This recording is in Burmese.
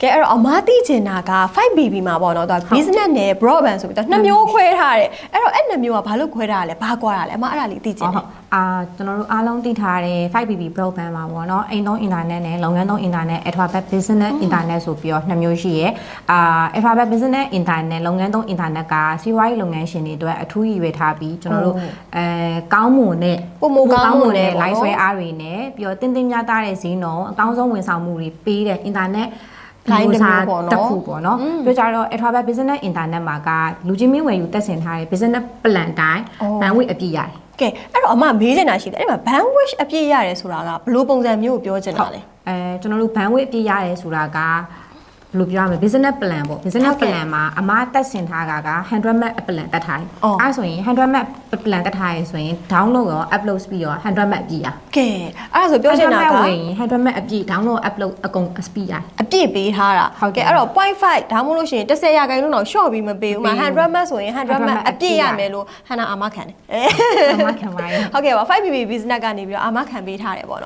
ကဲအဲ့တော့အမသိချင်တာက 5BB မှာပေါ့နော်သူက business နဲ့ broadband ဆိုပြီးတော့နှစ်မျိုးခွဲထားတယ်အဲ့တော့အဲ့နှစ်မျိုးကဘာလို့ခွဲထားရလဲဘာကွာတာလဲအမအဲ့ဒါလေးသိချင်တယ်ကျွန်တော်တို့အားလုံးသိထားတဲ့ 5BB broadband မှာပေါ့နော်အိမ်သုံး internet နဲ့လုပ်ငန်းသုံး internet alphabet business internet ဆိုပြီးတော့နှစ်မျိုးရှိရယ်alphabet business internet လုပ်ငန်းသုံး internet ကစီးပွားရေးလုပ်ငန်းရှင်တွေအတွက်အထူးရည်ရွယ်ထားပြီးကျွန်တော်တို့ကောင်းမွန်တဲ့ပုံမကောင်းမွန်တဲ့ live ဆွဲအားတွေနဲ့ပြီးတော့တင်းတင်းများသားတဲ့ဈေးနှုန်းအကောင်းဆုံးဝန်ဆောင်မှုတွေပေးတဲ့ internet လိုင်းတစ်မျိုးပေါ့နော် တစ်ခုပေါ့နော်ပြောကြတော့ alphabet business internet မှာကလူချင်းမင်းဝယ်ယူတက်ဆင်ထားတဲ့ business plan တိုင်း bandwidth အပြည့်ရတယ်ကဲအဲ့တော့အမမေးချင်တာရှိတယ်အဲ့မှာ bandwidth အပြည့်ရတယ်ဆိုတာကဘယ်လိုပုံစံမျိုးကိုပြောချင်တာလဲကျွန်တော်တို့ bandwidth အပြည့်ရတယ်ဆိုတာကဘယ်လိုပြောရမလဲ business plan ပေါ့ business plan မှာအမားတက်ဆင်ထားတာက100 Mbps plan တက်ထားတယ်အဲဆိုရင်100 Mbps plan တက်ထားရဆိုရင် download ရော upload speed ရော100 Mbps အပြည့်ရကဲအဲ့ဒါဆိုပြောချင်တာက100 Mbps အပြည့် download upload အကုန် speed ရအပြည့်ပေးထားတာကဲအဲ့တော့ 0.5 ဒါမှမဟုတ်လို့ရှိရင်10ရာခိုင်နှုန်းတော့ short ပြီးမပေးဘူးမှာ100 Mbps ဆိုရင်100 Mbps အပြည့်ရမယ်လို့ဟန်နာအာမခံတယ်အာမခံပါရဲ့ဟုတ်ကဲ့ပါ 5BB business ကနေပြီးတော့အာမခံပေးထားတယ်ပေါ့နော်